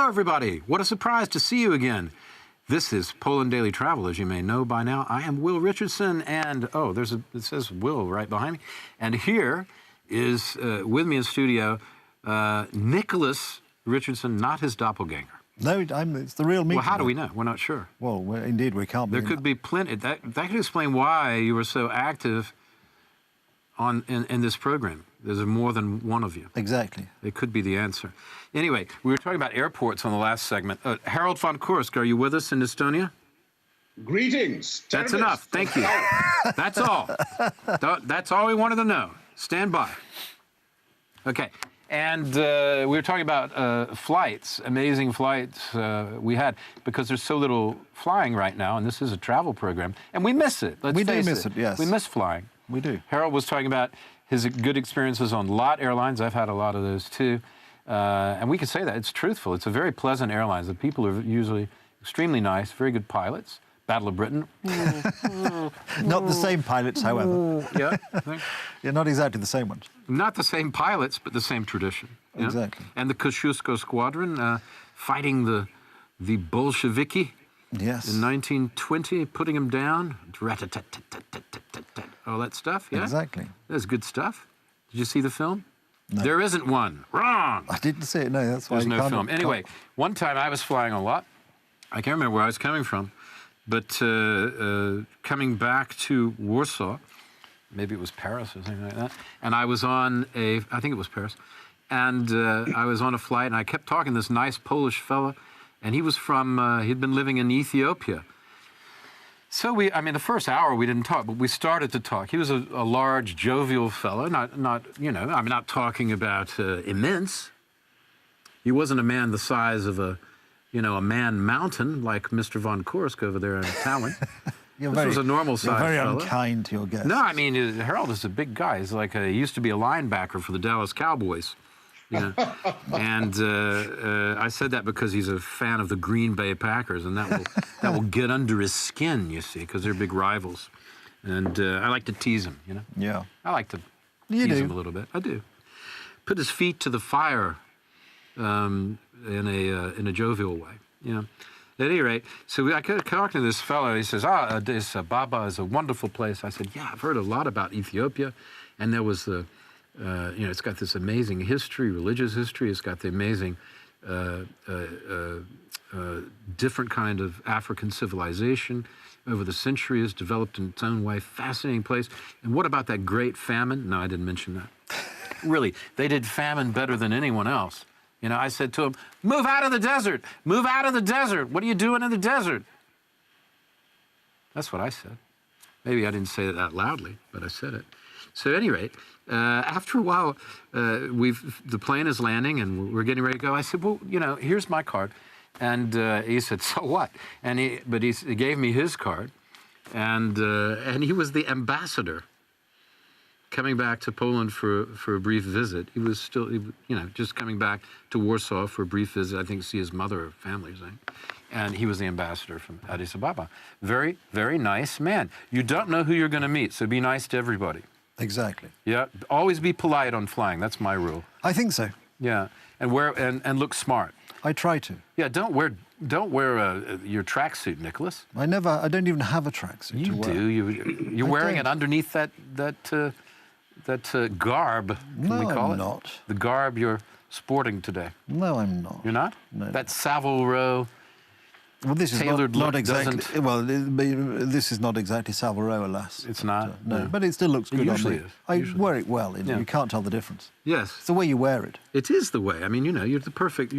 everybody. What a surprise to see you again. This is Poland Daily Travel, as you may know by now. I am Will Richardson, and it says Will right behind me. And here is, with me in studio, Nicholas Richardson, not his doppelganger. No, it's the real me. Well, how do we know? We're not sure. Well, indeed, we can't be. There could be plenty. That could explain why you were so active in this program. There's more than one of you. Exactly. It could be the answer. Anyway, we were talking about airports on the last segment. Harold von Kursk, are you with us in Estonia? Greetings. That's enough. Thank you. That's all. That's all we wanted to know. Stand by. Okay. And we were talking about flights, amazing flights we had, because there's so little flying right now, and this is a travel program, and we miss it. We do miss it, yes. We miss flying. We do. Harold was talking about his good experiences on LOT Airlines. I've had a lot of those too. And we can say that. It's truthful. It's a very pleasant airline. The people are usually extremely nice, very good pilots. Battle of Britain. Not the same pilots, however. Yeah. Yeah, not exactly the same ones. Not the same pilots, but the same tradition. Exactly. And the Kosciuszko Squadron fighting the Bolsheviki. Yes. In 1920, putting them down. All that stuff, yeah? Exactly. That's good stuff. Did you see the film? No. There isn't one. Wrong! I didn't see it, no, that's why There's no film. Anyway, one time I was flying a lot. I can't remember where I was coming from, but coming back to Warsaw, maybe it was Paris or something like that, and I was on I think it was Paris, and I was on a flight, and I kept talking to this nice Polish fella, and he was from, he'd been living in Ethiopia. So the first hour we didn't talk, but we started to talk. He was a large, jovial fellow, not I'm not talking about immense. He wasn't a man the size of a man mountain like Mr. von Kursk over there in Tallinn. This was a normal size You're very fellow. unkind to your guests. No, I mean, Harold is a big guy. He's like he used to be a linebacker for the Dallas Cowboys. And I said that because he's a fan of the Green Bay Packers, and that will get under his skin, you see, because they're big rivals. And I like to tease him, Yeah. I like to tease him a little bit. I do. Put his feet to the fire in a jovial way, At any rate, so I could talk to this fellow. He says, this Baba is a wonderful place. I said, yeah, I've heard a lot about Ethiopia. And there was the, it's got this amazing history, religious history. It's got the amazing different kind of African civilization over the centuries, developed in its own way. Fascinating place. And what about that great famine? No, I didn't mention that. Really, they did famine better than anyone else. I said to him, move out of the desert. Move out of the desert. What are you doing in the desert? That's what I said. Maybe I didn't say it that loudly, but I said it. So at any rate, after a while, the plane is landing and we're getting ready to go. I said, well, here's my card. And he said, so what? And he gave me his card. And he was the ambassador coming back to Poland for a brief visit. He was still, just coming back to Warsaw for a brief visit, I think, to see his mother or family or something. And he was the ambassador from Addis Ababa. Very, very nice man. You don't know who you're going to meet, so be nice to everybody. Exactly. Yeah, always be polite on flying. That's my rule. I think so. Yeah, and look smart. I try to. Yeah, don't wear your tracksuit, Nicholas. I don't even have a tracksuit to wear. You're wearing it underneath that garb, can we call it? No, I'm not. The garb you're sporting today. No, I'm not. You're not? No. That Savile Row this is tailored not look exactly. doesn't... Well, this is not exactly Savile Row, alas. It's not? No, but it still looks good on me. I wear it well. You can't tell the difference. Yes. It's the way you wear it. It is the way. I mean, you're the perfect.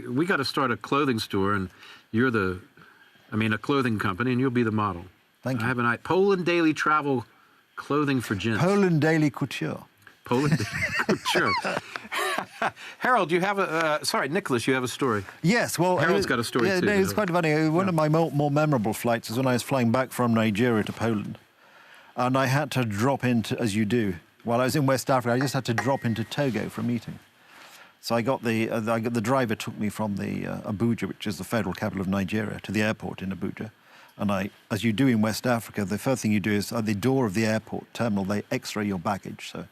We got to start a clothing store, and a clothing company, and you'll be the model. Thank you. I have an Poland Daily Travel clothing for gents. Poland Daily Couture. Poland Daily Couture. Harold, Nicholas, you have a story. Yes, well... Harold's got a story too. No, it's quite funny. One of my more memorable flights is when I was flying back from Nigeria to Poland. And I had to drop into, as you do, while I was in West Africa, I just had to drop into Togo for a meeting. So the driver took me from the Abuja, which is the federal capital of Nigeria, to the airport in Abuja. And as you do in West Africa, the first thing you do is at the door of the airport terminal, they x-ray your baggage. So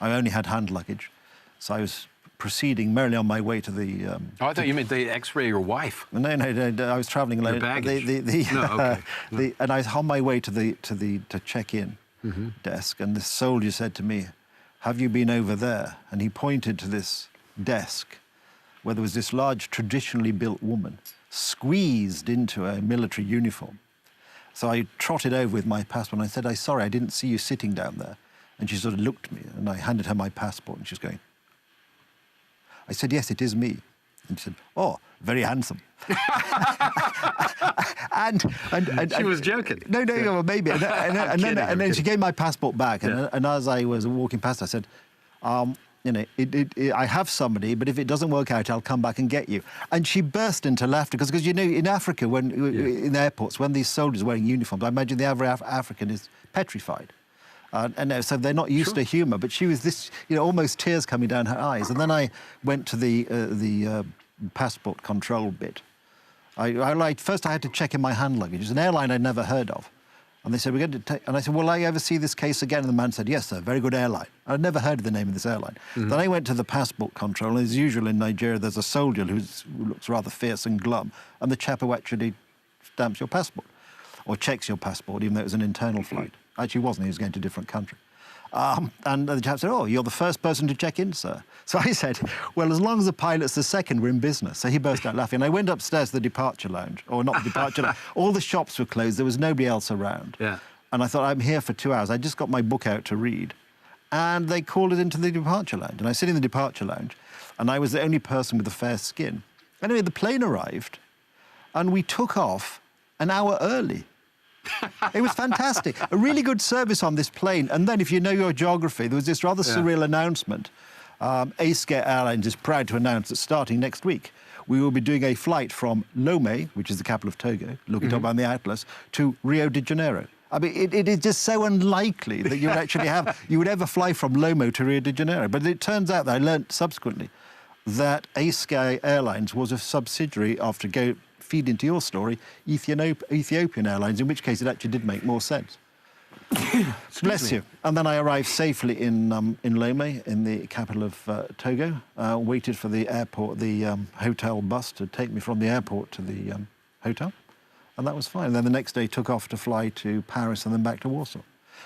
I only had hand luggage. So I was proceeding merrily on my way to the... Oh, I thought you meant they X-ray your wife. No, I was travelling alone. Baggage. No, okay. And I was on my way to check-in desk, and this soldier said to me, "Have you been over there?" And he pointed to this desk where there was this large, traditionally built woman squeezed into a military uniform. So I trotted over with my passport, and I said, "Sorry, I didn't see you sitting down there." And she sort of looked at me, and I handed her my passport, and she was going. I said, "Yes, it is me." And she said, "Oh, very handsome." and she was joking. No, well, maybe. And then she gave my passport back, and as I was walking past, I said, I have somebody, but if it doesn't work out, I'll come back and get you. And she burst into laughter because you know, in Africa, in airports, when these soldiers are wearing uniforms, I imagine the average African is petrified. And so they're not used to humour, but she was almost tears coming down her eyes. And then I went to the passport control bit. First I had to check in my hand luggage. It's an airline I'd never heard of. And they said, "We're going to take..." And I said, "Will I ever see this case again?" And the man said, "Yes, sir, very good airline." I'd never heard of the name of this airline. Then I went to the passport control, and as usual in Nigeria, there's a soldier who looks rather fierce and glum, and the chap who actually stamps your passport, or checks your passport, even though it was an internal flight. Actually, it wasn't. He was going to a different country. And the chap said, "Oh, you're the first person to check in, sir." So I said, "Well, as long as the pilot's the second, we're in business." So he burst out laughing. And I went upstairs to the departure lounge, or not the departure lounge. All the shops were closed. There was nobody else around. Yeah. And I thought, I'm here for 2 hours. I just got my book out to read. And they called it into the departure lounge. And I sit in the departure lounge, and I was the only person with a fair skin. Anyway, the plane arrived, and we took off an hour early. It was fantastic. A really good service on this plane. And then, if you know your geography, there was this rather surreal announcement. Askare Airlines is proud to announce that starting next week, we will be doing a flight from Lomé, which is the capital of Togo, look it up on the atlas, to Rio de Janeiro. I mean, it is just so unlikely that you would actually you would ever fly from Lomé to Rio de Janeiro. But it turns out that I learnt subsequently that Askare Airlines was a subsidiary after feed into your story, Ethiopian Airlines, in which case it actually did make more sense. Bless you. And then I arrived safely in Lomé, in the capital of Togo, waited for the airport, the hotel bus to take me from the airport to the hotel, and that was fine. And then the next day took off to fly to Paris and then back to Warsaw.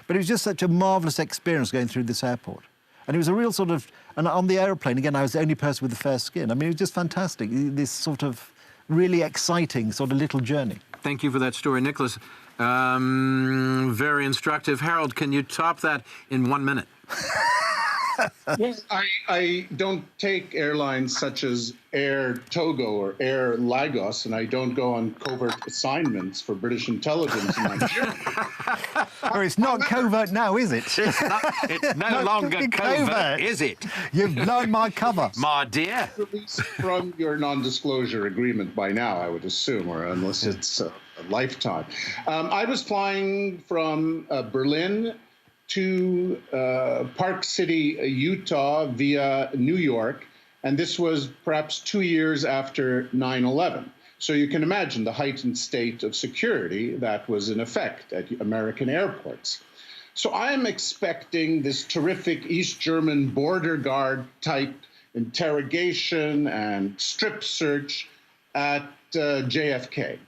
But it was just such a marvellous experience going through this airport. And it was a real sort of... And on the aeroplane, again, I was the only person with the fair skin. I mean, it was just fantastic, this sort of really exciting sort of little journey. Thank you for that story, Nicholas. Very instructive. Harold, can you top that in 1 minute? Well, I don't take airlines such as Air Togo or Air Lagos, and I don't go on covert assignments for British intelligence in Nigeria. Well, it's not covert now, is it? It's no longer covert, is it? You've blown my cover. My dear. Released from your non-disclosure agreement by now, I would assume, or unless it's a lifetime. I was flying from Berlin to Park City, Utah via New York, and this was perhaps 2 years after 9/11. So you can imagine the heightened state of security that was in effect at American airports. So I am expecting this terrific East German border guard type interrogation and strip search at JFK.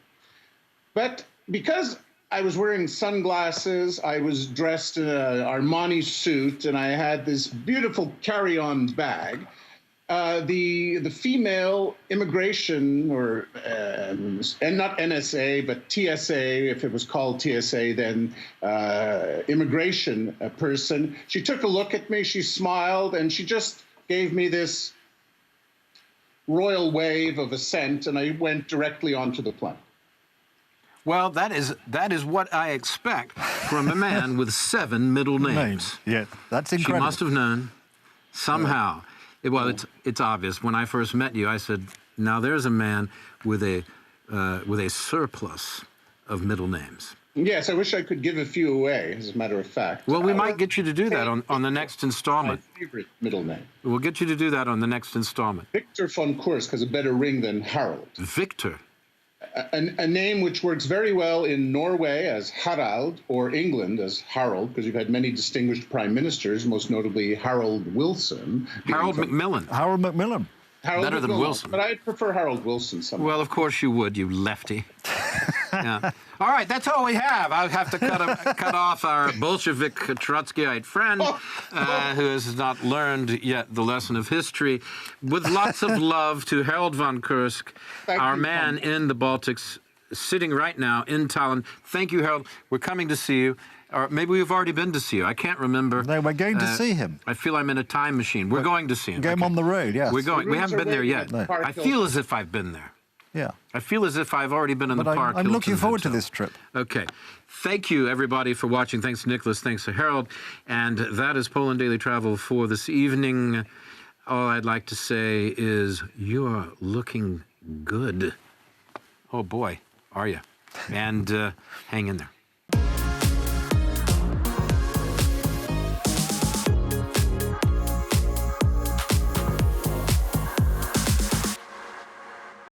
But because I was wearing sunglasses, I was dressed in an Armani suit, and I had this beautiful carry-on bag. The female immigration, or and not NSA, but TSA, if it was called TSA, then immigration person, she took a look at me, she smiled, and she just gave me this royal wave of assent, and I went directly onto the plane. Well, that is what I expect from a man with 7 middle names. Yeah, that's incredible. She must have known somehow. Well, it's obvious. When I first met you, I said, "Now there's a man with a surplus of middle names." Yes, I wish I could give a few away, as a matter of fact. Well, we might get you to do that on the next installment. My favorite middle name. We'll get you to do that on the next installment. Victor von Kursk has a better ring than Harold. Victor? a name which works very well in Norway as Harald, or England as Harold, because you've had many distinguished prime ministers, most notably Harold Wilson. Harold Macmillan. Harold Macmillan. Harold Better than Macmillan, Wilson. But I prefer Harold Wilson somehow. Well, of course you would, you lefty. Yeah. All right, that's all we have. I'll have to cut off our Bolshevik Trotskyite friend who has not learned yet the lesson of history. With lots of love to Harold von Kursk, our man in the Baltics, sitting right now in Tallinn. Thank you, Harold. We're coming to see you. Or maybe we've already been to see you. I can't remember. No, we're going to see him. I feel I'm in a time machine. We're going to see him. Game on the road, yes. We're going. We haven't been there yet. No. I feel as if I've been there. Yeah. I feel as if I've already been in the park. I'm looking Hilton forward to Hotel. this trip. Okay. Thank you, everybody, for watching. Thanks, Nicholas. Thanks to Harold. And that is Poland Daily Travel for this evening. All I'd like to say is you're looking good. Oh, boy, are you? And hang in there.